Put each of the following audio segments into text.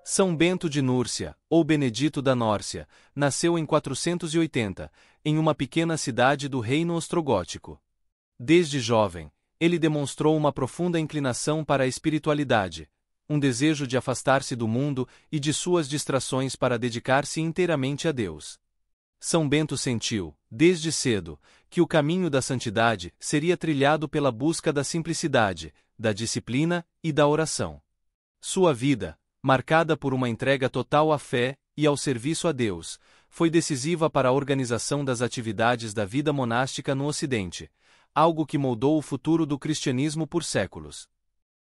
São Bento de Núrcia, ou Benedito da Nórcia, nasceu em 480, em uma pequena cidade do reino ostrogótico. Desde jovem, ele demonstrou uma profunda inclinação para a espiritualidade, um desejo de afastar-se do mundo e de suas distrações para dedicar-se inteiramente a Deus. São Bento sentiu, desde cedo, que o caminho da santidade seria trilhado pela busca da simplicidade, da disciplina e da oração. Sua vida, marcada por uma entrega total à fé e ao serviço a Deus, foi decisiva para a organização das atividades da vida monástica no Ocidente, algo que moldou o futuro do cristianismo por séculos.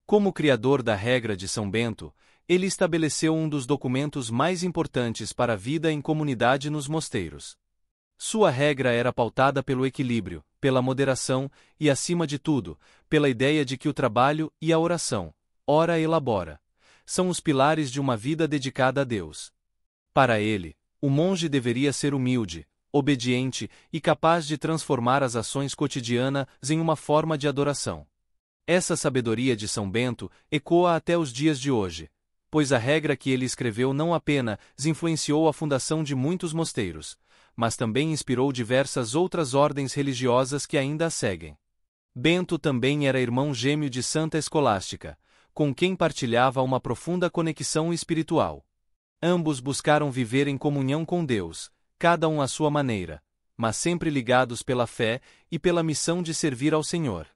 Como criador da regra de São Bento, ele estabeleceu um dos documentos mais importantes para a vida em comunidade nos mosteiros. Sua regra era pautada pelo equilíbrio, pela moderação e, acima de tudo, pela ideia de que o trabalho e a oração, ora elabora, são os pilares de uma vida dedicada a Deus. Para ele, o monge deveria ser humilde, obediente e capaz de transformar as ações cotidianas em uma forma de adoração. Essa sabedoria de São Bento ecoa até os dias de hoje, pois a regra que ele escreveu não apenas influenciou a fundação de muitos mosteiros, mas também inspirou diversas outras ordens religiosas que ainda a seguem. Bento também era irmão gêmeo de Santa Escolástica, com quem partilhava uma profunda conexão espiritual. Ambos buscaram viver em comunhão com Deus, cada um à sua maneira, mas sempre ligados pela fé e pela missão de servir ao Senhor.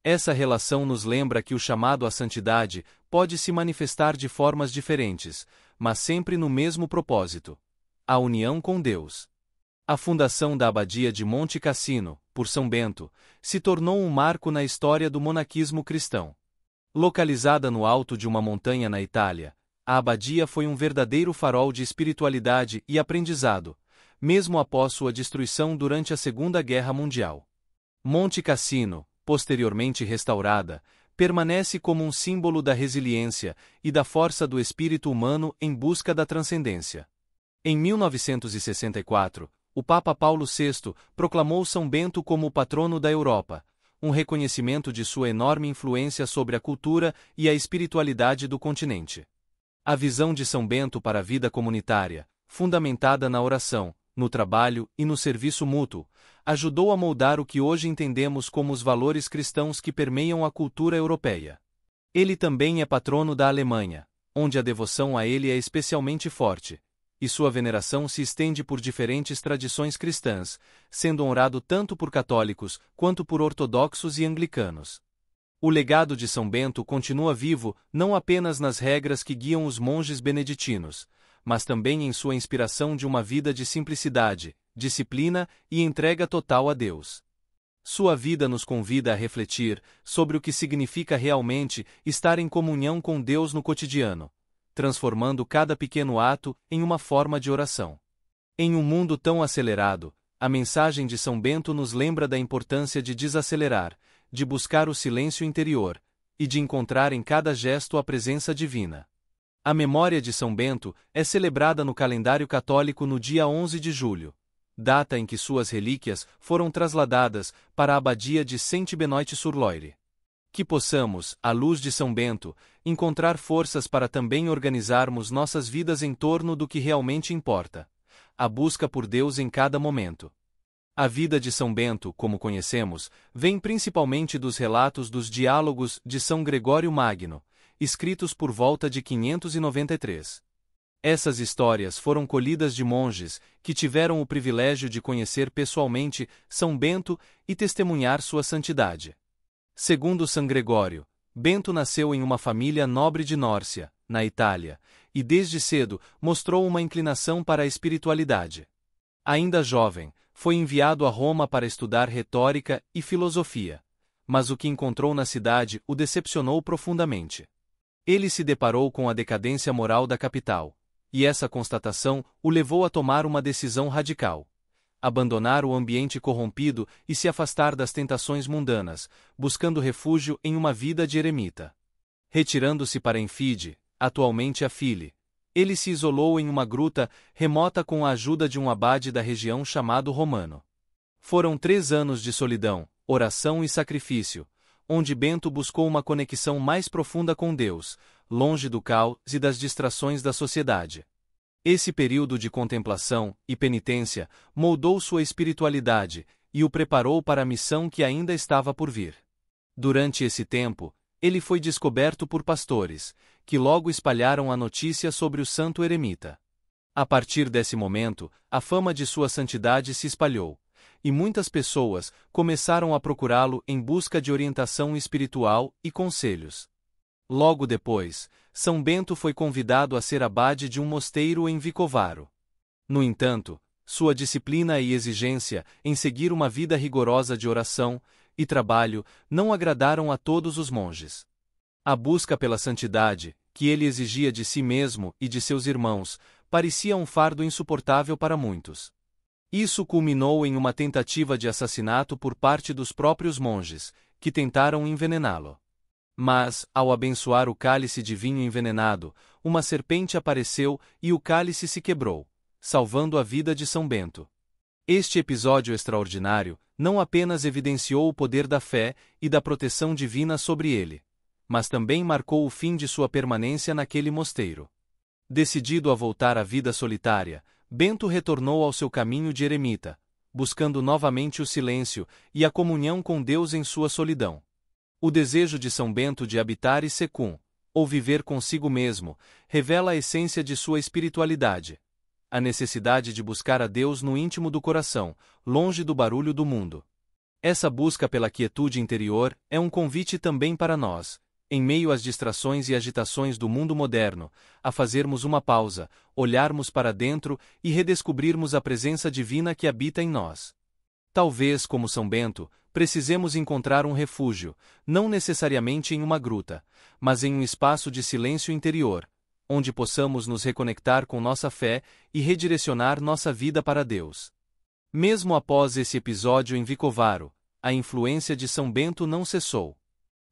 Essa relação nos lembra que o chamado à santidade pode se manifestar de formas diferentes, mas sempre no mesmo propósito: a união com Deus. A fundação da abadia de Monte Cassino, por São Bento, se tornou um marco na história do monaquismo cristão. Localizada no alto de uma montanha na Itália, a abadia foi um verdadeiro farol de espiritualidade e aprendizado, mesmo após sua destruição durante a Segunda Guerra Mundial. Monte Cassino, posteriormente restaurada, permanece como um símbolo da resiliência e da força do espírito humano em busca da transcendência. Em 1964, o Papa Paulo VI proclamou São Bento como o patrono da Europa, um reconhecimento de sua enorme influência sobre a cultura e a espiritualidade do continente. A visão de São Bento para a vida comunitária, fundamentada na oração, no trabalho e no serviço mútuo, ajudou a moldar o que hoje entendemos como os valores cristãos que permeiam a cultura europeia. Ele também é patrono da Alemanha, onde a devoção a ele é especialmente forte, e sua veneração se estende por diferentes tradições cristãs, sendo honrado tanto por católicos quanto por ortodoxos e anglicanos. O legado de São Bento continua vivo não apenas nas regras que guiam os monges beneditinos, mas também em sua inspiração de uma vida de simplicidade, disciplina e entrega total a Deus. Sua vida nos convida a refletir sobre o que significa realmente estar em comunhão com Deus no cotidiano, transformando cada pequeno ato em uma forma de oração. Em um mundo tão acelerado, a mensagem de São Bento nos lembra da importância de desacelerar, de buscar o silêncio interior, e de encontrar em cada gesto a presença divina. A memória de São Bento é celebrada no calendário católico no dia 11 de julho, data em que suas relíquias foram trasladadas para a abadia de Saint-Benoît-sur-Loire. Que possamos, à luz de São Bento, encontrar forças para também organizarmos nossas vidas em torno do que realmente importa: a busca por Deus em cada momento. A vida de São Bento, como conhecemos, vem principalmente dos relatos dos diálogos de São Gregório Magno, escritos por volta de 593. Essas histórias foram colhidas de monges que tiveram o privilégio de conhecer pessoalmente São Bento e testemunhar sua santidade. Segundo São Gregório, Bento nasceu em uma família nobre de Nórcia, na Itália, e desde cedo mostrou uma inclinação para a espiritualidade. Ainda jovem, foi enviado a Roma para estudar retórica e filosofia, mas o que encontrou na cidade o decepcionou profundamente. Ele se deparou com a decadência moral da capital, e essa constatação o levou a tomar uma decisão radical: abandonar o ambiente corrompido e se afastar das tentações mundanas, buscando refúgio em uma vida de eremita. Retirando-se para Enfide, atualmente a File, ele se isolou em uma gruta remota com a ajuda de um abade da região chamado Romano. Foram 3 anos de solidão, oração e sacrifício, onde Bento buscou uma conexão mais profunda com Deus, longe do caos e das distrações da sociedade. Esse período de contemplação e penitência moldou sua espiritualidade e o preparou para a missão que ainda estava por vir. Durante esse tempo, ele foi descoberto por pastores, que logo espalharam a notícia sobre o santo eremita. A partir desse momento, a fama de sua santidade se espalhou, e muitas pessoas começaram a procurá-lo em busca de orientação espiritual e conselhos. Logo depois, São Bento foi convidado a ser abade de um mosteiro em Vicovaro. No entanto, sua disciplina e exigência em seguir uma vida rigorosa de oração e trabalho não agradaram a todos os monges. A busca pela santidade, que ele exigia de si mesmo e de seus irmãos, parecia um fardo insuportável para muitos. Isso culminou em uma tentativa de assassinato por parte dos próprios monges, que tentaram envenená-lo. Mas, ao abençoar o cálice de vinho envenenado, uma serpente apareceu e o cálice se quebrou, salvando a vida de São Bento. Este episódio extraordinário não apenas evidenciou o poder da fé e da proteção divina sobre ele, mas também marcou o fim de sua permanência naquele mosteiro. Decidido a voltar à vida solitária, Bento retornou ao seu caminho de eremita, buscando novamente o silêncio e a comunhão com Deus em sua solidão. O desejo de São Bento de habitar secum, ou viver consigo mesmo, revela a essência de sua espiritualidade. A necessidade de buscar a Deus no íntimo do coração, longe do barulho do mundo. Essa busca pela quietude interior é um convite também para nós, em meio às distrações e agitações do mundo moderno, a fazermos uma pausa, olharmos para dentro e redescobrirmos a presença divina que habita em nós. Talvez, como São Bento, precisemos encontrar um refúgio, não necessariamente em uma gruta, mas em um espaço de silêncio interior, onde possamos nos reconectar com nossa fé e redirecionar nossa vida para Deus. Mesmo após esse episódio em Vicovaro, a influência de São Bento não cessou.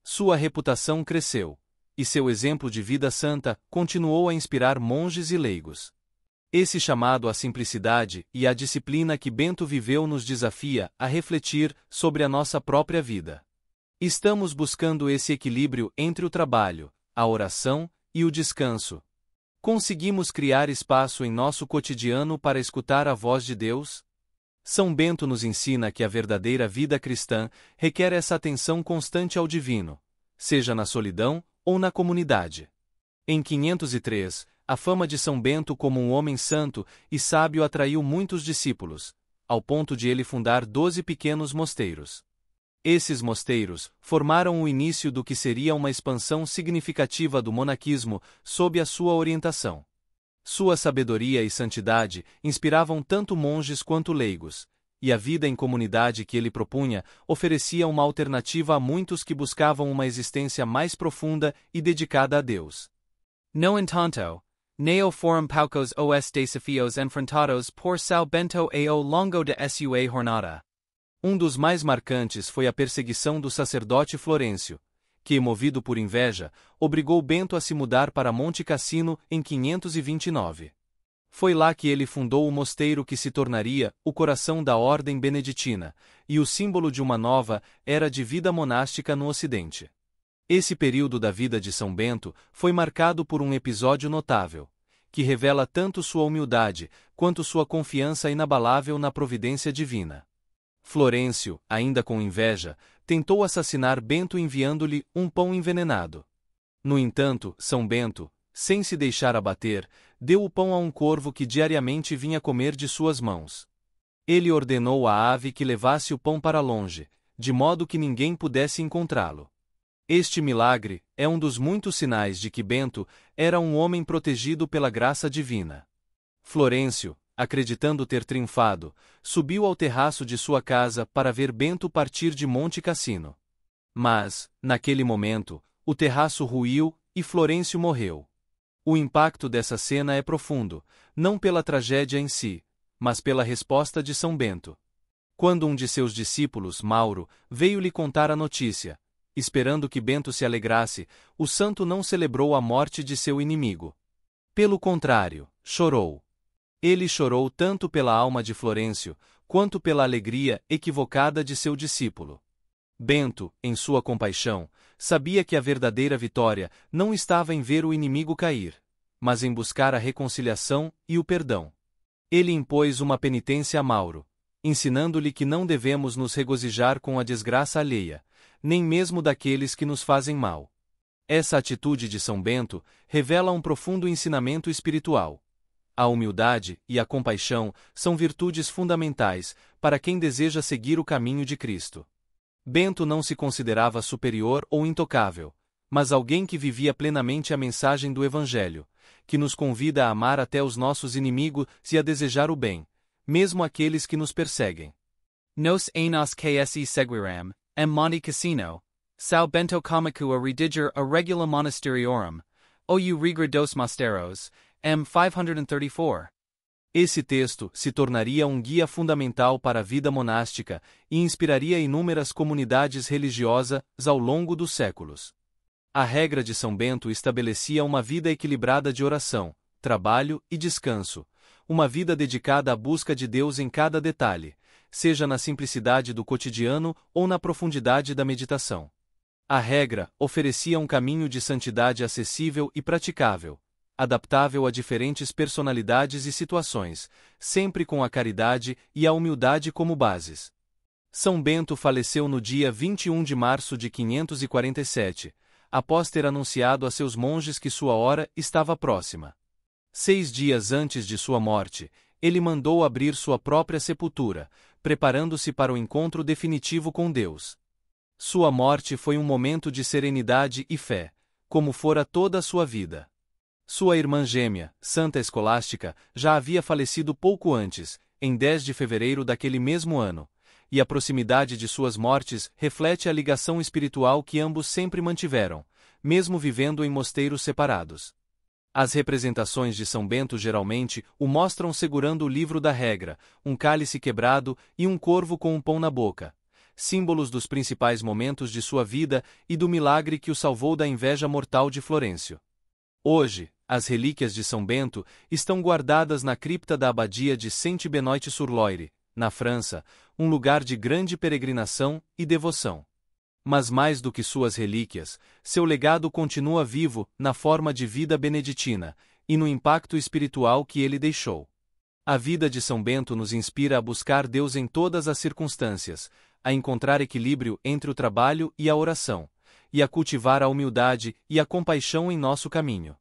Sua reputação cresceu, e seu exemplo de vida santa continuou a inspirar monges e leigos. Esse chamado à simplicidade e à disciplina que Bento viveu nos desafia a refletir sobre a nossa própria vida. Estamos buscando esse equilíbrio entre o trabalho, a oração e o descanso. Conseguimos criar espaço em nosso cotidiano para escutar a voz de Deus? São Bento nos ensina que a verdadeira vida cristã requer essa atenção constante ao divino, seja na solidão ou na comunidade. Em 503, a fama de São Bento como um homem santo e sábio atraiu muitos discípulos, ao ponto de ele fundar 12 pequenos mosteiros. Esses mosteiros formaram o início do que seria uma expansão significativa do monaquismo sob a sua orientação. Sua sabedoria e santidade inspiravam tanto monges quanto leigos, e a vida em comunidade que ele propunha oferecia uma alternativa a muitos que buscavam uma existência mais profunda e dedicada a Deus. No entanto, neo foram poucos os desafios enfrentados por São Bento ao longo de sua jornada. Um dos mais marcantes foi a perseguição do sacerdote Florêncio, que, movido por inveja, obrigou Bento a se mudar para Monte Cassino em 529. Foi lá que ele fundou o mosteiro que se tornaria o coração da ordem beneditina, e o símbolo de uma nova era de vida monástica no Ocidente. Esse período da vida de São Bento foi marcado por um episódio notável, que revela tanto sua humildade quanto sua confiança inabalável na providência divina. Florêncio, ainda com inveja, tentou assassinar Bento enviando-lhe um pão envenenado. No entanto, São Bento, sem se deixar abater, deu o pão a um corvo que diariamente vinha comer de suas mãos. Ele ordenou à ave que levasse o pão para longe, de modo que ninguém pudesse encontrá-lo. Este milagre é um dos muitos sinais de que Bento era um homem protegido pela graça divina. Florêncio, acreditando ter triunfado, subiu ao terraço de sua casa para ver Bento partir de Monte Cassino. Mas, naquele momento, o terraço ruiu e Florêncio morreu. O impacto dessa cena é profundo, não pela tragédia em si, mas pela resposta de São Bento. Quando um de seus discípulos, Mauro, veio lhe contar a notícia, esperando que Bento se alegrasse, o santo não celebrou a morte de seu inimigo. Pelo contrário, chorou. Ele chorou tanto pela alma de Florêncio, quanto pela alegria equivocada de seu discípulo. Bento, em sua compaixão, sabia que a verdadeira vitória não estava em ver o inimigo cair, mas em buscar a reconciliação e o perdão. Ele impôs uma penitência a Mauro, ensinando-lhe que não devemos nos regozijar com a desgraça alheia, nem mesmo daqueles que nos fazem mal. Essa atitude de São Bento revela um profundo ensinamento espiritual. A humildade e a compaixão são virtudes fundamentais para quem deseja seguir o caminho de Cristo. Bento não se considerava superior ou intocável, mas alguém que vivia plenamente a mensagem do Evangelho, que nos convida a amar até os nossos inimigos e a desejar o bem, mesmo aqueles que nos perseguem. Nos anos ksi seguiram, Monte Cassino, Sao Bento Comicu a rediger a regula monasteriorum, ou regra dos mosteros, 534. Esse texto se tornaria um guia fundamental para a vida monástica e inspiraria inúmeras comunidades religiosas ao longo dos séculos. A regra de São Bento estabelecia uma vida equilibrada de oração, trabalho e descanso, uma vida dedicada à busca de Deus em cada detalhe, seja na simplicidade do cotidiano ou na profundidade da meditação. A regra oferecia um caminho de santidade acessível e praticável, adaptável a diferentes personalidades e situações, sempre com a caridade e a humildade como bases. São Bento faleceu no dia 21 de março de 547, após ter anunciado a seus monges que sua hora estava próxima. 6 dias antes de sua morte, ele mandou abrir sua própria sepultura, preparando-se para o encontro definitivo com Deus. Sua morte foi um momento de serenidade e fé, como fora toda a sua vida. Sua irmã gêmea, Santa Escolástica, já havia falecido pouco antes, em 10 de fevereiro daquele mesmo ano, e a proximidade de suas mortes reflete a ligação espiritual que ambos sempre mantiveram, mesmo vivendo em mosteiros separados. As representações de São Bento geralmente o mostram segurando o livro da regra, um cálice quebrado e um corvo com um pão na boca, símbolos dos principais momentos de sua vida e do milagre que o salvou da inveja mortal de Florencio. Hoje, as relíquias de São Bento estão guardadas na cripta da abadia de Saint-Benoît-sur-Loire, na França, um lugar de grande peregrinação e devoção. Mas mais do que suas relíquias, seu legado continua vivo na forma de vida beneditina e no impacto espiritual que ele deixou. A vida de São Bento nos inspira a buscar Deus em todas as circunstâncias, a encontrar equilíbrio entre o trabalho e a oração, e a cultivar a humildade e a compaixão em nosso caminho.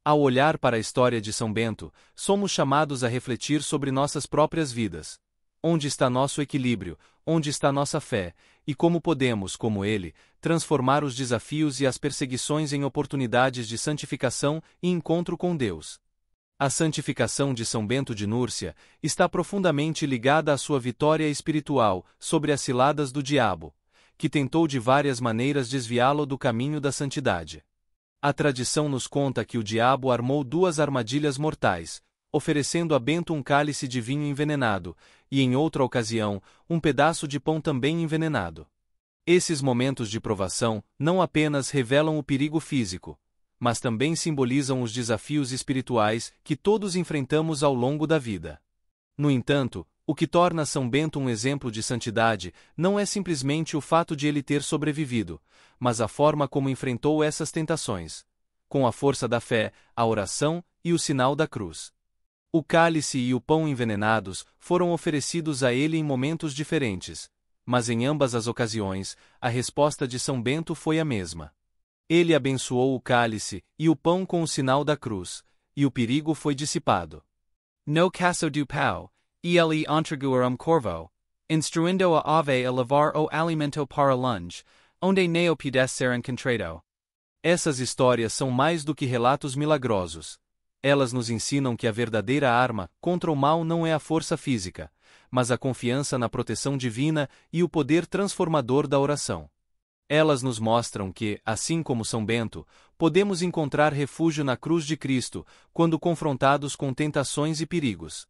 Ao olhar para a história de São Bento, somos chamados a refletir sobre nossas próprias vidas. Onde está nosso equilíbrio, onde está nossa fé, e como podemos, como ele, transformar os desafios e as perseguições em oportunidades de santificação e encontro com Deus. A santificação de São Bento de Núrcia está profundamente ligada à sua vitória espiritual sobre as ciladas do diabo, que tentou de várias maneiras desviá-lo do caminho da santidade. A tradição nos conta que o diabo armou 2 armadilhas mortais, oferecendo a Bento um cálice de vinho envenenado, e em outra ocasião, um pedaço de pão também envenenado. Esses momentos de provação não apenas revelam o perigo físico, mas também simbolizam os desafios espirituais que todos enfrentamos ao longo da vida. No entanto, o que torna São Bento um exemplo de santidade não é simplesmente o fato de ele ter sobrevivido, mas a forma como enfrentou essas tentações, com a força da fé, a oração e o sinal da cruz. O cálice e o pão envenenados foram oferecidos a ele em momentos diferentes, mas em ambas as ocasiões, a resposta de São Bento foi a mesma. Ele abençoou o cálice e o pão com o sinal da cruz, e o perigo foi dissipado. No caso do pau, ele entreguaram corvo, instruindo a ave a levar o alimento para longe, onde neo pudesse ser encontrado. Essas histórias são mais do que relatos milagrosos. Elas nos ensinam que a verdadeira arma contra o mal não é a força física, mas a confiança na proteção divina e o poder transformador da oração. Elas nos mostram que, assim como São Bento, podemos encontrar refúgio na cruz de Cristo quando confrontados com tentações e perigos.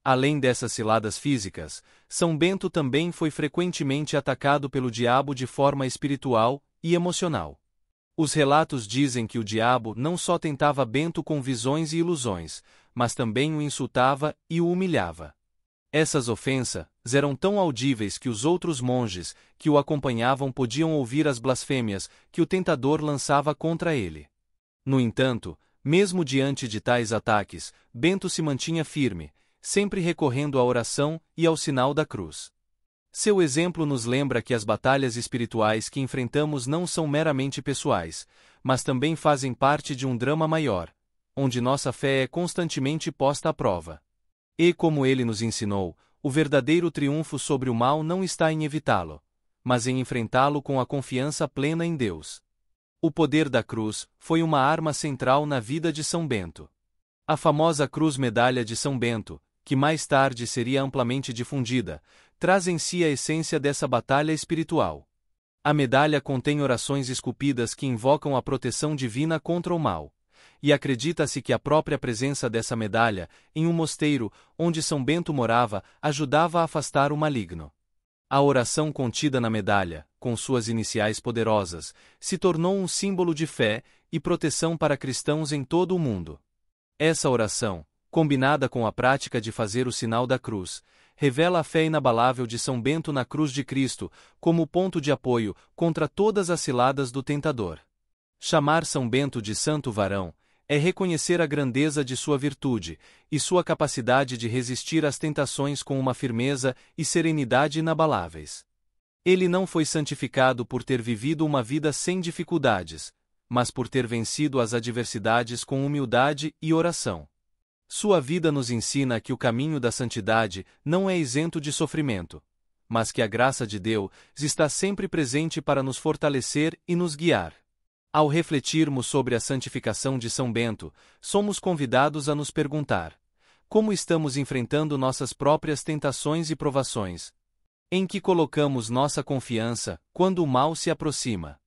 Além dessas ciladas físicas, São Bento também foi frequentemente atacado pelo diabo de forma espiritual e emocional. Os relatos dizem que o diabo não só tentava Bento com visões e ilusões, mas também o insultava e o humilhava. Essas ofensas eram tão audíveis que os outros monges que o acompanhavam podiam ouvir as blasfêmias que o tentador lançava contra ele. No entanto, mesmo diante de tais ataques, Bento se mantinha firme, sempre recorrendo à oração e ao sinal da cruz. Seu exemplo nos lembra que as batalhas espirituais que enfrentamos não são meramente pessoais, mas também fazem parte de um drama maior, onde nossa fé é constantemente posta à prova. E como ele nos ensinou, o verdadeiro triunfo sobre o mal não está em evitá-lo, mas em enfrentá-lo com a confiança plena em Deus. O poder da cruz foi uma arma central na vida de São Bento. A famosa cruz-medalha de São Bento, que mais tarde seria amplamente difundida, traz em si a essência dessa batalha espiritual. A medalha contém orações esculpidas que invocam a proteção divina contra o mal. E acredita-se que a própria presença dessa medalha, em um mosteiro, onde São Bento morava, ajudava a afastar o maligno. A oração contida na medalha, com suas iniciais poderosas, se tornou um símbolo de fé e proteção para cristãos em todo o mundo. Essa oração, combinada com a prática de fazer o sinal da cruz, revela a fé inabalável de São Bento na cruz de Cristo, como ponto de apoio contra todas as ciladas do tentador. Chamar São Bento de Santo Varão é reconhecer a grandeza de sua virtude e sua capacidade de resistir às tentações com uma firmeza e serenidade inabaláveis. Ele não foi santificado por ter vivido uma vida sem dificuldades, mas por ter vencido as adversidades com humildade e oração. Sua vida nos ensina que o caminho da santidade não é isento de sofrimento, mas que a graça de Deus está sempre presente para nos fortalecer e nos guiar. Ao refletirmos sobre a santificação de São Bento, somos convidados a nos perguntar: como estamos enfrentando nossas próprias tentações e provações? Em que colocamos nossa confiança quando o mal se aproxima?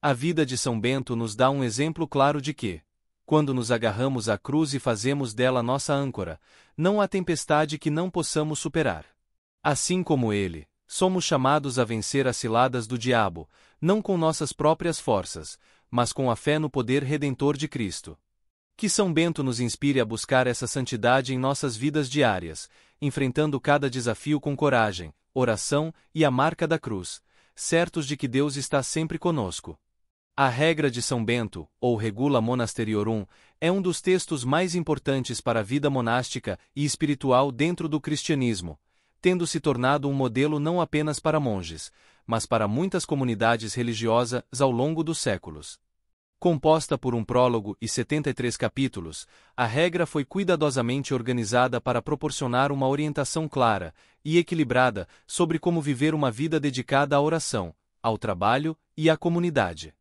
A vida de São Bento nos dá um exemplo claro de que, quando nos agarramos à cruz e fazemos dela nossa âncora, não há tempestade que não possamos superar. Assim como ele, somos chamados a vencer as ciladas do diabo, não com nossas próprias forças, mas com a fé no poder redentor de Cristo. Que São Bento nos inspire a buscar essa santidade em nossas vidas diárias, enfrentando cada desafio com coragem, oração e a marca da cruz, certos de que Deus está sempre conosco. A regra de São Bento, ou Regula Monasteriorum, é um dos textos mais importantes para a vida monástica e espiritual dentro do cristianismo, tendo se tornado um modelo não apenas para monges, mas para muitas comunidades religiosas ao longo dos séculos. Composta por um prólogo e 73 capítulos, a regra foi cuidadosamente organizada para proporcionar uma orientação clara e equilibrada sobre como viver uma vida dedicada à oração, ao trabalho e à comunidade.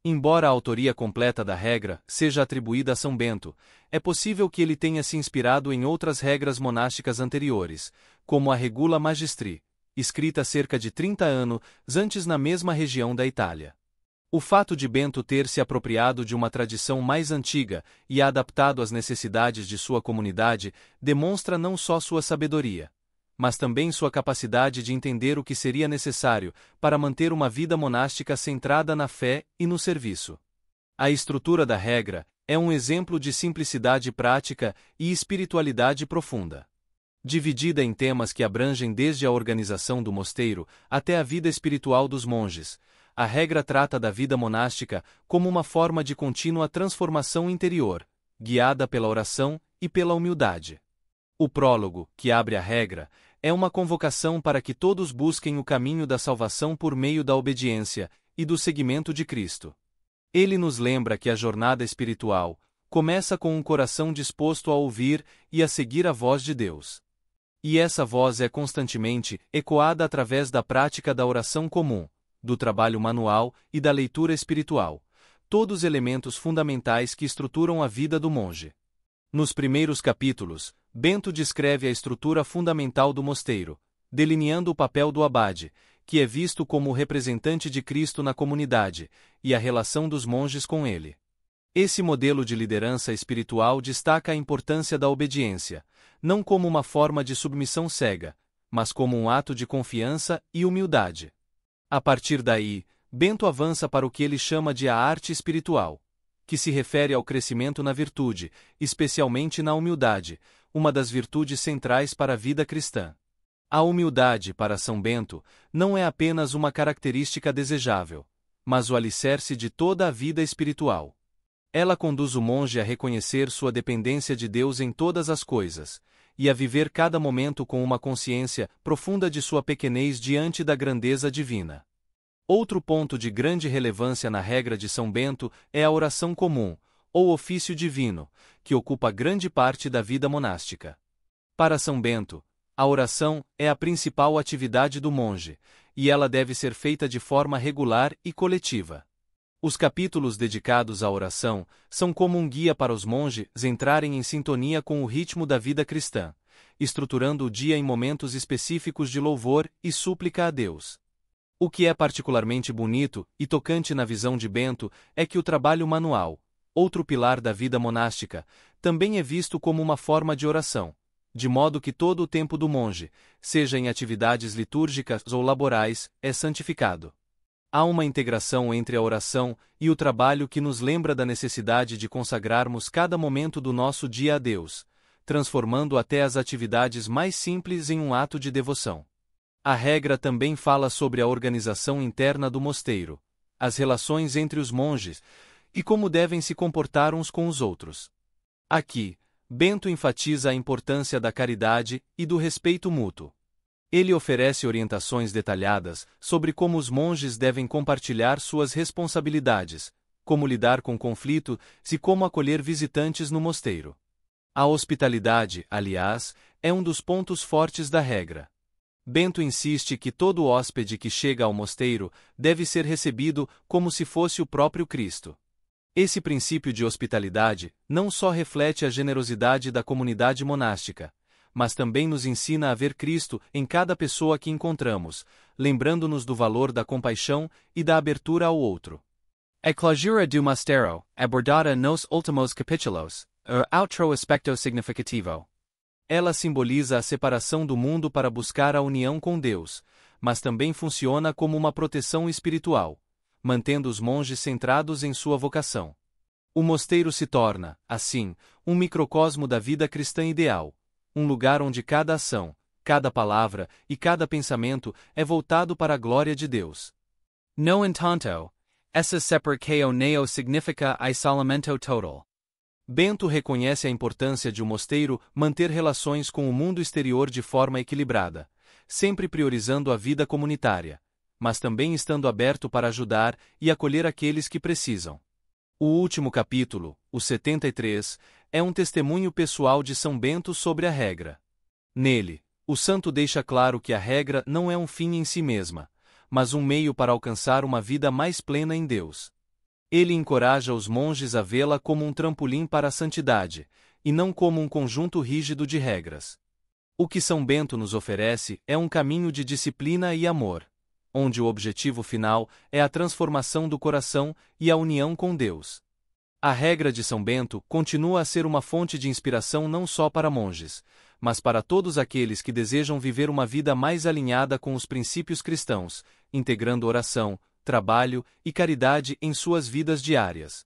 Embora a autoria completa da regra seja atribuída a São Bento, é possível que ele tenha se inspirado em outras regras monásticas anteriores, como a Regula Magistri, escrita cerca de 30 anos antes na mesma região da Itália. O fato de Bento ter se apropriado de uma tradição mais antiga e a adaptado às necessidades de sua comunidade demonstra não só sua sabedoria, mas também sua capacidade de entender o que seria necessário para manter uma vida monástica centrada na fé e no serviço. A estrutura da regra é um exemplo de simplicidade prática e espiritualidade profunda. Dividida em temas que abrangem desde a organização do mosteiro até a vida espiritual dos monges, a regra trata da vida monástica como uma forma de contínua transformação interior, guiada pela oração e pela humildade. O prólogo, que abre a regra, é uma convocação para que todos busquem o caminho da salvação por meio da obediência e do seguimento de Cristo. Ele nos lembra que a jornada espiritual começa com um coração disposto a ouvir e a seguir a voz de Deus. E essa voz é constantemente ecoada através da prática da oração comum, do trabalho manual e da leitura espiritual, todos elementos fundamentais que estruturam a vida do monge. Nos primeiros capítulos, Bento descreve a estrutura fundamental do mosteiro, delineando o papel do abade, que é visto como o representante de Cristo na comunidade, e a relação dos monges com ele. Esse modelo de liderança espiritual destaca a importância da obediência, não como uma forma de submissão cega, mas como um ato de confiança e humildade. A partir daí, Bento avança para o que ele chama de a arte espiritual, que se refere ao crescimento na virtude, especialmente na humildade, uma das virtudes centrais para a vida cristã. A humildade, para São Bento, não é apenas uma característica desejável, mas o alicerce de toda a vida espiritual. Ela conduz o monge a reconhecer sua dependência de Deus em todas as coisas, e a viver cada momento com uma consciência profunda de sua pequenez diante da grandeza divina. Outro ponto de grande relevância na regra de São Bento é a oração comum, ou ofício divino, que ocupa grande parte da vida monástica. Para São Bento, a oração é a principal atividade do monge, e ela deve ser feita de forma regular e coletiva. Os capítulos dedicados à oração são como um guia para os monges entrarem em sintonia com o ritmo da vida cristã, estruturando o dia em momentos específicos de louvor e súplica a Deus. O que é particularmente bonito e tocante na visão de Bento é que o trabalho manual, outro pilar da vida monástica, também é visto como uma forma de oração, de modo que todo o tempo do monge, seja em atividades litúrgicas ou laborais, é santificado. Há uma integração entre a oração e o trabalho que nos lembra da necessidade de consagrarmos cada momento do nosso dia a Deus, transformando até as atividades mais simples em um ato de devoção. A regra também fala sobre a organização interna do mosteiro, as relações entre os monges e como devem se comportar uns com os outros. Aqui, Bento enfatiza a importância da caridade e do respeito mútuo. Ele oferece orientações detalhadas sobre como os monges devem compartilhar suas responsabilidades, como lidar com conflitos e como acolher visitantes no mosteiro. A hospitalidade, aliás, é um dos pontos fortes da regra. Bento insiste que todo hóspede que chega ao mosteiro deve ser recebido como se fosse o próprio Cristo. Esse princípio de hospitalidade não só reflete a generosidade da comunidade monástica, mas também nos ensina a ver Cristo em cada pessoa que encontramos, lembrando-nos do valor da compaixão e da abertura ao outro. A clausura do mosteiro, abordada nos últimos capítulos, outro aspecto significativo. Ela simboliza a separação do mundo para buscar a união com Deus, mas também funciona como uma proteção espiritual, mantendo os monges centrados em sua vocação. O mosteiro se torna, assim, um microcosmo da vida cristã ideal, um lugar onde cada ação, cada palavra e cada pensamento é voltado para a glória de Deus. No entanto, essa separação não significa isolamento total. Bento reconhece a importância de um mosteiro manter relações com o mundo exterior de forma equilibrada, sempre priorizando a vida comunitária, mas também estando aberto para ajudar e acolher aqueles que precisam. O último capítulo, o 73, é um testemunho pessoal de São Bento sobre a regra. Nele, o santo deixa claro que a regra não é um fim em si mesma, mas um meio para alcançar uma vida mais plena em Deus. Ele encoraja os monges a vê-la como um trampolim para a santidade, e não como um conjunto rígido de regras. O que São Bento nos oferece é um caminho de disciplina e amor, onde o objetivo final é a transformação do coração e a união com Deus. A regra de São Bento continua a ser uma fonte de inspiração não só para monges, mas para todos aqueles que desejam viver uma vida mais alinhada com os princípios cristãos, integrando oração, trabalho e caridade em suas vidas diárias.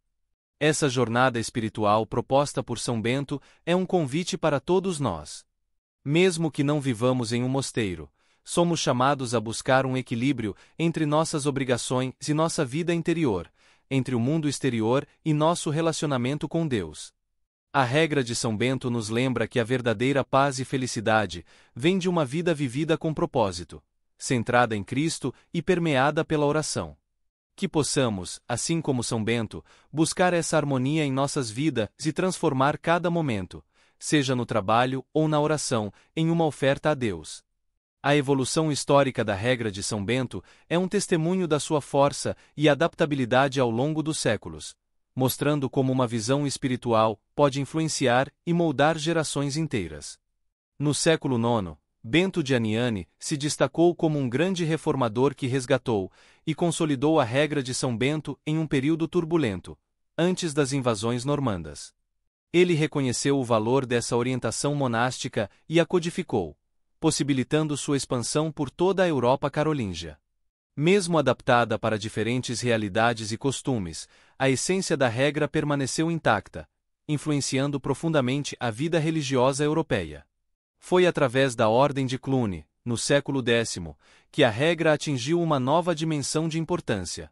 Essa jornada espiritual proposta por São Bento é um convite para todos nós. Mesmo que não vivamos em um mosteiro, somos chamados a buscar um equilíbrio entre nossas obrigações e nossa vida interior, entre o mundo exterior e nosso relacionamento com Deus. A regra de São Bento nos lembra que a verdadeira paz e felicidade vem de uma vida vivida com propósito, centrada em Cristo e permeada pela oração. Que possamos, assim como São Bento, buscar essa harmonia em nossas vidas e transformar cada momento, seja no trabalho ou na oração, em uma oferta a Deus. A evolução histórica da regra de São Bento é um testemunho da sua força e adaptabilidade ao longo dos séculos, mostrando como uma visão espiritual pode influenciar e moldar gerações inteiras. No século IX, Bento de Aniane se destacou como um grande reformador que resgatou e consolidou a regra de São Bento em um período turbulento, antes das invasões normandas. Ele reconheceu o valor dessa orientação monástica e a codificou, possibilitando sua expansão por toda a Europa carolíngia. Mesmo adaptada para diferentes realidades e costumes, a essência da regra permaneceu intacta, influenciando profundamente a vida religiosa europeia. Foi através da Ordem de Cluny, no século X, que a regra atingiu uma nova dimensão de importância.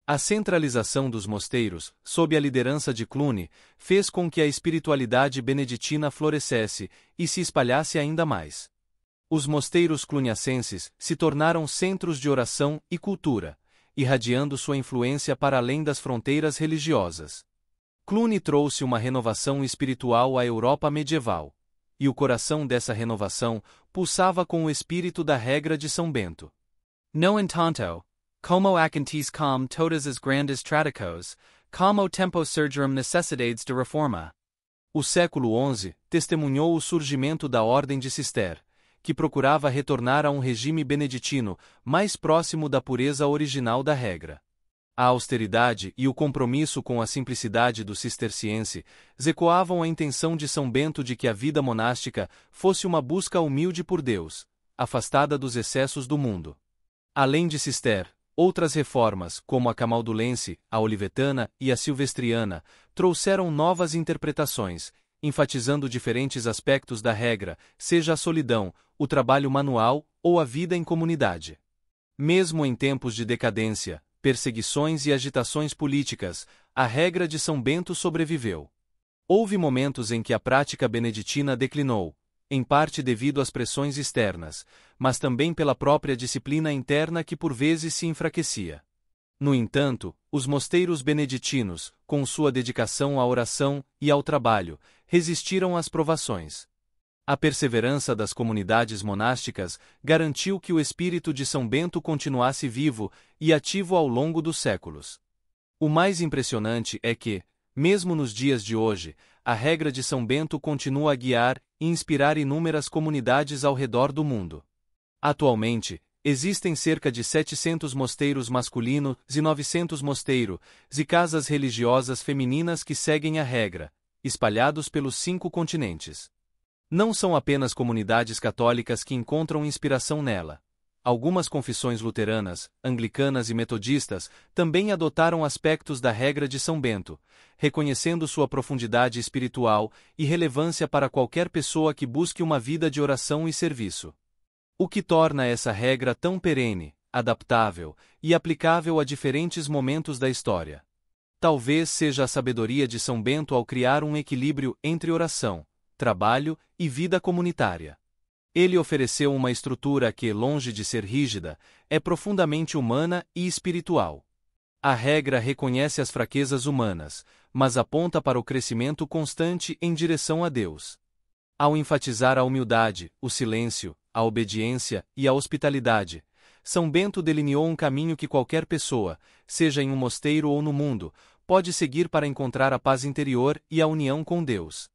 A centralização dos mosteiros, sob a liderança de Cluny, fez com que a espiritualidade beneditina florescesse e se espalhasse ainda mais. Os mosteiros cluniacenses se tornaram centros de oração e cultura, irradiando sua influência para além das fronteiras religiosas. Cluny trouxe uma renovação espiritual à Europa medieval, e o coração dessa renovação pulsava com o espírito da regra de São Bento. No entanto, como aconteece com todas as grandes tradições, como tempo surgiram necessidades de reforma. O século XI testemunhou o surgimento da Ordem de Cister, que procurava retornar a um regime beneditino mais próximo da pureza original da regra. A austeridade e o compromisso com a simplicidade do cisterciense ecoavam a intenção de São Bento de que a vida monástica fosse uma busca humilde por Deus, afastada dos excessos do mundo. Além de Cister, outras reformas, como a camaldulense, a olivetana e a silvestriana, trouxeram novas interpretações, enfatizando diferentes aspectos da regra, seja a solidão, o trabalho manual ou a vida em comunidade. Mesmo em tempos de decadência, perseguições e agitações políticas, a regra de São Bento sobreviveu. Houve momentos em que a prática beneditina declinou, em parte devido às pressões externas, mas também pela própria disciplina interna que por vezes se enfraquecia. No entanto, os mosteiros beneditinos, com sua dedicação à oração e ao trabalho, resistiram às provações. A perseverança das comunidades monásticas garantiu que o espírito de São Bento continuasse vivo e ativo ao longo dos séculos. O mais impressionante é que, mesmo nos dias de hoje, a regra de São Bento continua a guiar e inspirar inúmeras comunidades ao redor do mundo. Atualmente, existem cerca de 700 mosteiros masculinos e 900 mosteiros e casas religiosas femininas que seguem a regra, espalhados pelos 5 continentes. Não são apenas comunidades católicas que encontram inspiração nela. Algumas confissões luteranas, anglicanas e metodistas também adotaram aspectos da regra de São Bento, reconhecendo sua profundidade espiritual e relevância para qualquer pessoa que busque uma vida de oração e serviço. O que torna essa regra tão perene, adaptável e aplicável a diferentes momentos da história. Talvez seja a sabedoria de São Bento ao criar um equilíbrio entre oração, trabalho e vida comunitária. Ele ofereceu uma estrutura que, longe de ser rígida, é profundamente humana e espiritual. A regra reconhece as fraquezas humanas, mas aponta para o crescimento constante em direção a Deus. Ao enfatizar a humildade, o silêncio, a obediência e a hospitalidade, São Bento delineou um caminho que qualquer pessoa, seja em um mosteiro ou no mundo, pode seguir para encontrar a paz interior e a união com Deus.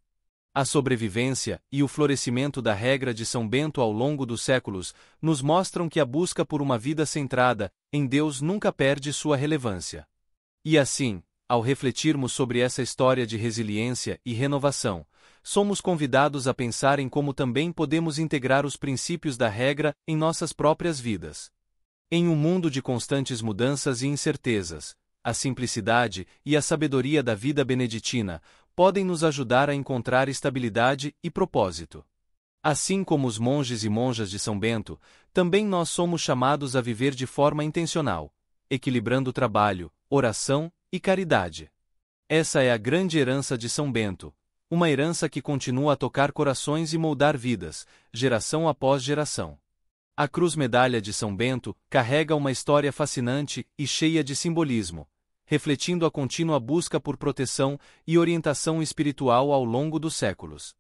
A sobrevivência e o florescimento da regra de São Bento ao longo dos séculos nos mostram que a busca por uma vida centrada em Deus nunca perde sua relevância. E assim, ao refletirmos sobre essa história de resiliência e renovação, somos convidados a pensar em como também podemos integrar os princípios da regra em nossas próprias vidas. Em um mundo de constantes mudanças e incertezas, a simplicidade e a sabedoria da vida beneditina podem nos ajudar a encontrar estabilidade e propósito. Assim como os monges e monjas de São Bento, também nós somos chamados a viver de forma intencional, equilibrando trabalho, oração e caridade. Essa é a grande herança de São Bento, uma herança que continua a tocar corações e moldar vidas, geração após geração. A Cruz-Medalha de São Bento carrega uma história fascinante e cheia de simbolismo, refletindo a contínua busca por proteção e orientação espiritual ao longo dos séculos.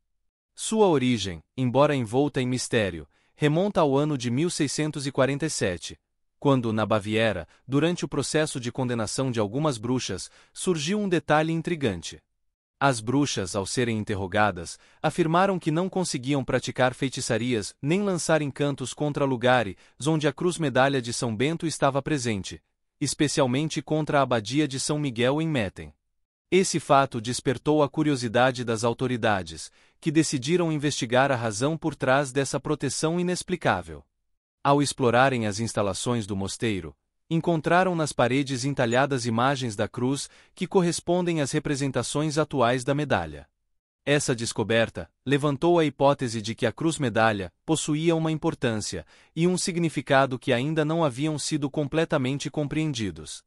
Sua origem, embora envolta em mistério, remonta ao ano de 1647, quando, na Baviera, durante o processo de condenação de algumas bruxas, surgiu um detalhe intrigante. As bruxas, ao serem interrogadas, afirmaram que não conseguiam praticar feitiçarias nem lançar encantos contra lugares onde a Cruz-Medalha de São Bento estava presente, especialmente contra a abadia de São Miguel em Metten. Esse fato despertou a curiosidade das autoridades, que decidiram investigar a razão por trás dessa proteção inexplicável. Ao explorarem as instalações do mosteiro, encontraram nas paredes entalhadas imagens da cruz que correspondem às representações atuais da medalha. Essa descoberta levantou a hipótese de que a cruz-medalha possuía uma importância e um significado que ainda não haviam sido completamente compreendidos.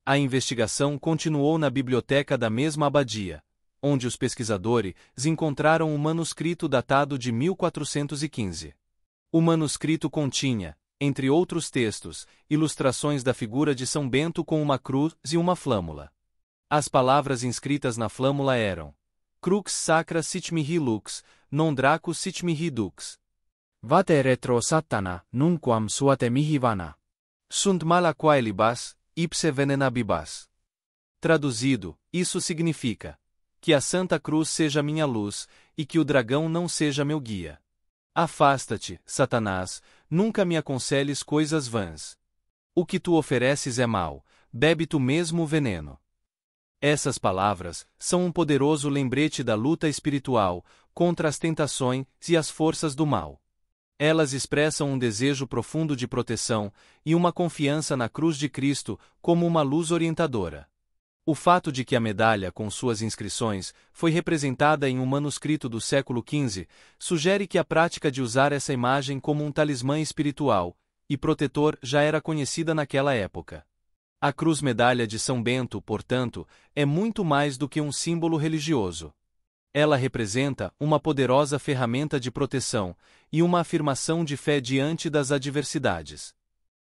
A investigação continuou na biblioteca da mesma abadia, onde os pesquisadores encontraram um manuscrito datado de 1415. O manuscrito continha, entre outros textos, ilustrações da figura de São Bento com uma cruz e uma flâmula. As palavras inscritas na flâmula eram: Crux sacra sit mihi lux, non draco sit mihi dux. Vate retro satana, nunquam suate mihi vana. Sunt mala quae libas, ipse venena bibas. Traduzido, isso significa: que a Santa Cruz seja minha luz, e que o dragão não seja meu guia. Afasta-te, Satanás, nunca me aconselhes coisas vãs. O que tu ofereces é mal, bebe tu mesmo o veneno. Essas palavras são um poderoso lembrete da luta espiritual contra as tentações e as forças do mal. Elas expressam um desejo profundo de proteção e uma confiança na cruz de Cristo como uma luz orientadora. O fato de que a medalha com suas inscrições foi representada em um manuscrito do século XV sugere que a prática de usar essa imagem como um talismã espiritual e protetor já era conhecida naquela época. A cruz-medalha de São Bento, portanto, é muito mais do que um símbolo religioso. Ela representa uma poderosa ferramenta de proteção e uma afirmação de fé diante das adversidades.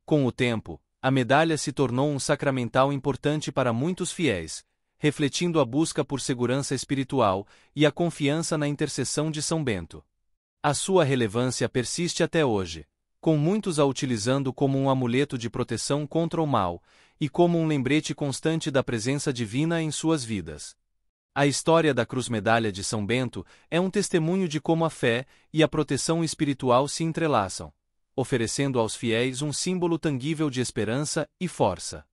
Com o tempo, a medalha se tornou um sacramental importante para muitos fiéis, refletindo a busca por segurança espiritual e a confiança na intercessão de São Bento. A sua relevância persiste até hoje, com muitos a utilizando como um amuleto de proteção contra o mal e como um lembrete constante da presença divina em suas vidas. A história da cruz-medalha de São Bento é um testemunho de como a fé e a proteção espiritual se entrelaçam, oferecendo aos fiéis um símbolo tangível de esperança e força.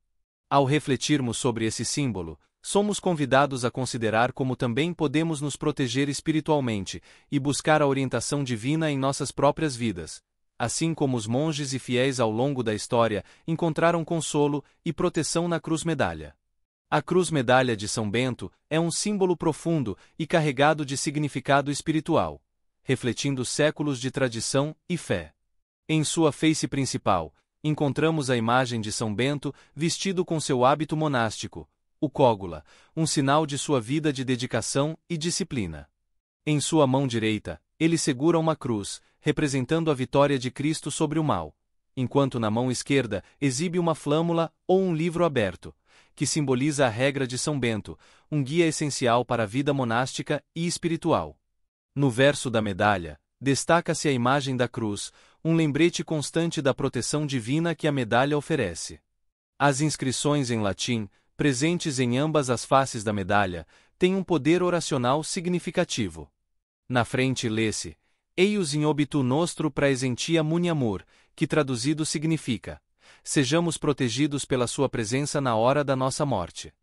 Ao refletirmos sobre esse símbolo, somos convidados a considerar como também podemos nos proteger espiritualmente e buscar a orientação divina em nossas próprias vidas, assim como os monges e fiéis ao longo da história encontraram consolo e proteção na cruz-medalha. A cruz-medalha de São Bento é um símbolo profundo e carregado de significado espiritual, refletindo séculos de tradição e fé. Em sua face principal, encontramos a imagem de São Bento vestido com seu hábito monástico, o cógula, um sinal de sua vida de dedicação e disciplina. Em sua mão direita, ele segura uma cruz, representando a vitória de Cristo sobre o mal, enquanto na mão esquerda exibe uma flâmula ou um livro aberto, que simboliza a regra de São Bento, um guia essencial para a vida monástica e espiritual. No verso da medalha, destaca-se a imagem da cruz, um lembrete constante da proteção divina que a medalha oferece. As inscrições em latim, presentes em ambas as faces da medalha, têm um poder oracional significativo. Na frente lê-se: Eius in obitu nostro praesentia muniamur, que traduzido significa: sejamos protegidos pela sua presença na hora da nossa morte.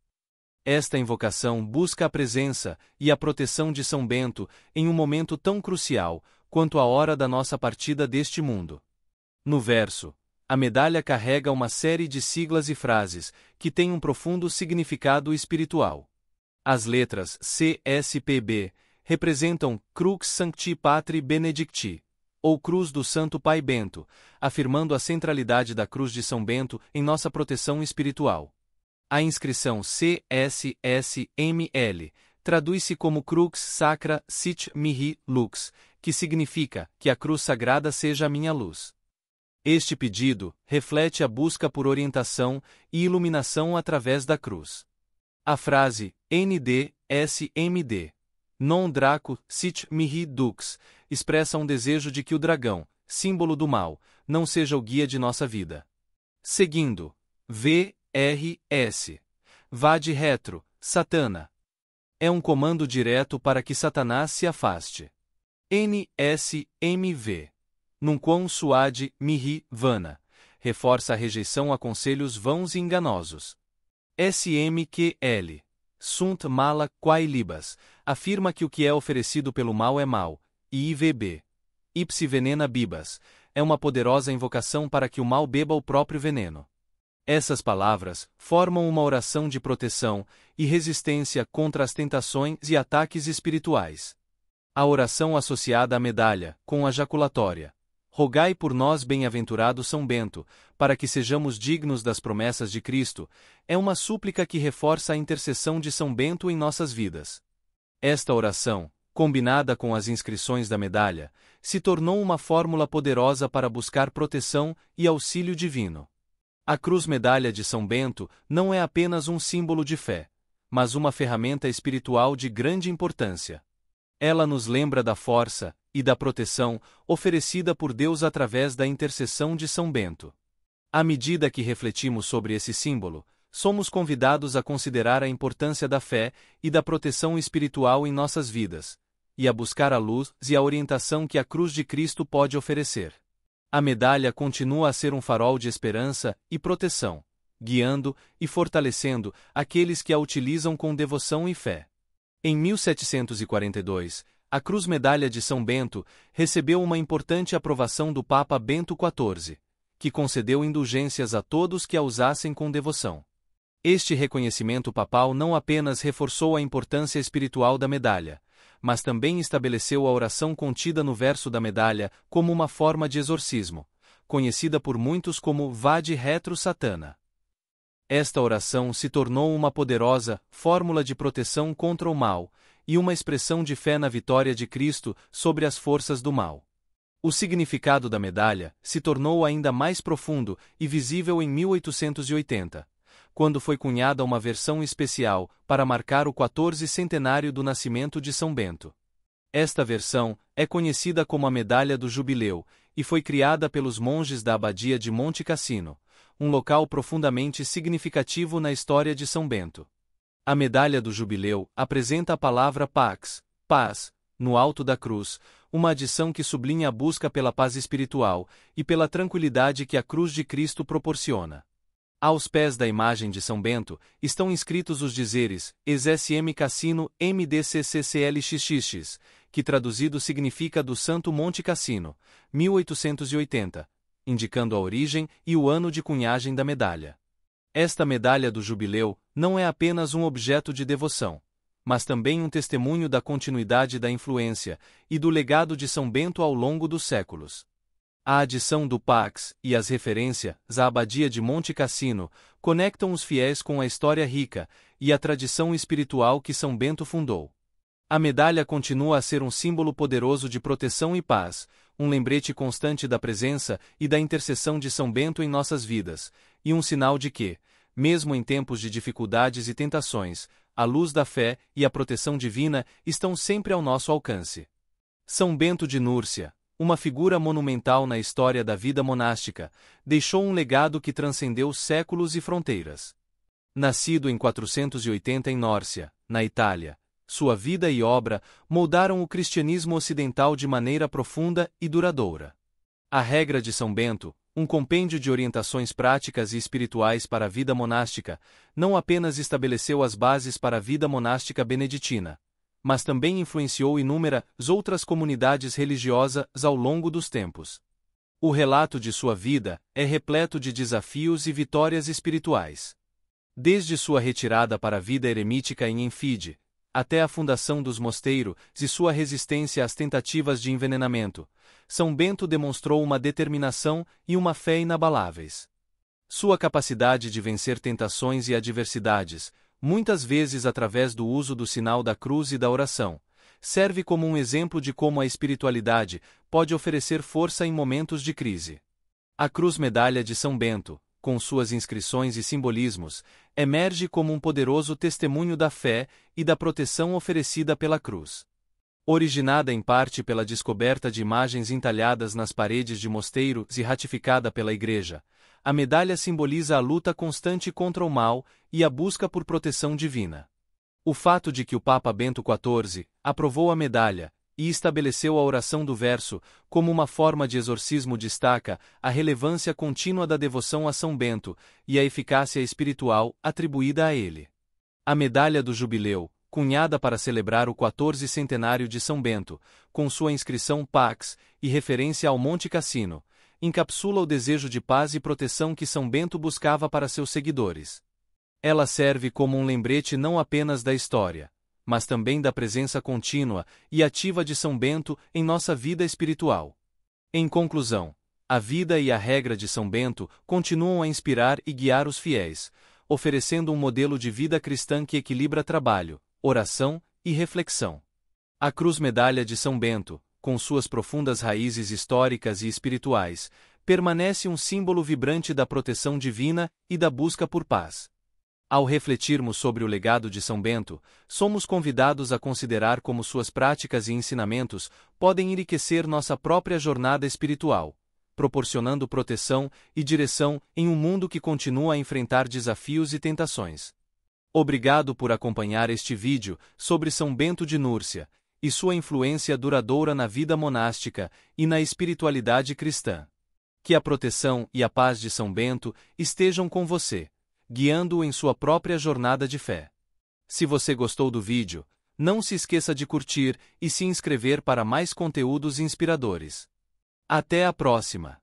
Esta invocação busca a presença e a proteção de São Bento em um momento tão crucial quanto a hora da nossa partida deste mundo. No verso, a medalha carrega uma série de siglas e frases que têm um profundo significado espiritual. As letras CSPB representam Crux Sancti Patri Benedicti, ou Cruz do Santo Pai Bento, afirmando a centralidade da Cruz de São Bento em nossa proteção espiritual. A inscrição CSSML traduz-se como Crux Sacra Sit Mihi Lux, que significa que a cruz sagrada seja a minha luz. Este pedido reflete a busca por orientação e iluminação através da cruz. A frase ND-SMD, Non Draco Sit Mihi Dux, expressa um desejo de que o dragão, símbolo do mal, não seja o guia de nossa vida. Seguindo, VRS. Vade retro, Satana. É um comando direto para que Satanás se afaste. NSMV. Nunquam suade mihi vana. Reforça a rejeição a conselhos vãos e enganosos. SMQL. Sunt mala quae libas. Afirma que o que é oferecido pelo mal é mal. E IVB. Ipsi venena bibas. É uma poderosa invocação para que o mal beba o próprio veneno. Essas palavras formam uma oração de proteção e resistência contra as tentações e ataques espirituais. A oração associada à medalha, com a jaculatória: rogai por nós, bem-aventurado São Bento, para que sejamos dignos das promessas de Cristo, é uma súplica que reforça a intercessão de São Bento em nossas vidas. Esta oração, combinada com as inscrições da medalha, se tornou uma fórmula poderosa para buscar proteção e auxílio divino. A cruz-medalha de São Bento não é apenas um símbolo de fé, mas uma ferramenta espiritual de grande importância. Ela nos lembra da força e da proteção oferecida por Deus através da intercessão de São Bento. À medida que refletimos sobre esse símbolo, somos convidados a considerar a importância da fé e da proteção espiritual em nossas vidas, e a buscar a luz e a orientação que a cruz de Cristo pode oferecer. A medalha continua a ser um farol de esperança e proteção, guiando e fortalecendo aqueles que a utilizam com devoção e fé. Em 1742, a Cruz-Medalha de São Bento recebeu uma importante aprovação do Papa Bento XIV, que concedeu indulgências a todos que a usassem com devoção. Este reconhecimento papal não apenas reforçou a importância espiritual da medalha, mas também estabeleceu a oração contida no verso da medalha como uma forma de exorcismo, conhecida por muitos como Vade Retro Satana. Esta oração se tornou uma poderosa fórmula de proteção contra o mal e uma expressão de fé na vitória de Cristo sobre as forças do mal. O significado da medalha se tornou ainda mais profundo e visível em 1880, quando foi cunhada uma versão especial para marcar o 14º centenário do nascimento de São Bento. Esta versão é conhecida como a Medalha do Jubileu e foi criada pelos monges da Abadia de Monte Cassino, um local profundamente significativo na história de São Bento. A Medalha do Jubileu apresenta a palavra pax, paz, no alto da cruz, uma adição que sublinha a busca pela paz espiritual e pela tranquilidade que a cruz de Cristo proporciona. Aos pés da imagem de São Bento estão inscritos os dizeres Ex-SM Cassino MDCCCLXX, que traduzido significa do Santo Monte Cassino, 1880, indicando a origem e o ano de cunhagem da medalha. Esta medalha do jubileu não é apenas um objeto de devoção, mas também um testemunho da continuidade da influência e do legado de São Bento ao longo dos séculos. A adição do Pax e as referências à Abadia de Monte Cassino conectam os fiéis com a história rica e a tradição espiritual que São Bento fundou. A medalha continua a ser um símbolo poderoso de proteção e paz, um lembrete constante da presença e da intercessão de São Bento em nossas vidas, e um sinal de que, mesmo em tempos de dificuldades e tentações, a luz da fé e a proteção divina estão sempre ao nosso alcance. São Bento de Núrcia, uma figura monumental na história da vida monástica, deixou um legado que transcendeu séculos e fronteiras. Nascido em 480 em Nórcia, na Itália, sua vida e obra moldaram o cristianismo ocidental de maneira profunda e duradoura. A Regra de São Bento, um compêndio de orientações práticas e espirituais para a vida monástica, não apenas estabeleceu as bases para a vida monástica beneditina, mas também influenciou inúmeras outras comunidades religiosas ao longo dos tempos. O relato de sua vida é repleto de desafios e vitórias espirituais. Desde sua retirada para a vida eremítica em Enfide, até a fundação dos mosteiros e sua resistência às tentativas de envenenamento, São Bento demonstrou uma determinação e uma fé inabaláveis. Sua capacidade de vencer tentações e adversidades, muitas vezes através do uso do sinal da cruz e da oração, serve como um exemplo de como a espiritualidade pode oferecer força em momentos de crise. A Cruz-Medalha de São Bento, com suas inscrições e simbolismos, emerge como um poderoso testemunho da fé e da proteção oferecida pela cruz. Originada em parte pela descoberta de imagens entalhadas nas paredes de mosteiros e ratificada pela Igreja, a medalha simboliza a luta constante contra o mal e a busca por proteção divina. O fato de que o Papa Bento XIV aprovou a medalha e estabeleceu a oração do verso como uma forma de exorcismo destaca a relevância contínua da devoção a São Bento e a eficácia espiritual atribuída a ele. A Medalha do Jubileu, cunhada para celebrar o 14º centenário de São Bento, com sua inscrição Pax e referência ao Monte Cassino, encapsula o desejo de paz e proteção que São Bento buscava para seus seguidores. Ela serve como um lembrete não apenas da história, mas também da presença contínua e ativa de São Bento em nossa vida espiritual. Em conclusão, a vida e a regra de São Bento continuam a inspirar e guiar os fiéis, oferecendo um modelo de vida cristã que equilibra trabalho, oração e reflexão. A Cruz-Medalha de São Bento, com suas profundas raízes históricas e espirituais, permanece um símbolo vibrante da proteção divina e da busca por paz. Ao refletirmos sobre o legado de São Bento, somos convidados a considerar como suas práticas e ensinamentos podem enriquecer nossa própria jornada espiritual, proporcionando proteção e direção em um mundo que continua a enfrentar desafios e tentações. Obrigado por acompanhar este vídeo sobre São Bento de Núrcia e sua influência duradoura na vida monástica e na espiritualidade cristã. Que a proteção e a paz de São Bento estejam com você, guiando-o em sua própria jornada de fé. Se você gostou do vídeo, não se esqueça de curtir e se inscrever para mais conteúdos inspiradores. Até a próxima!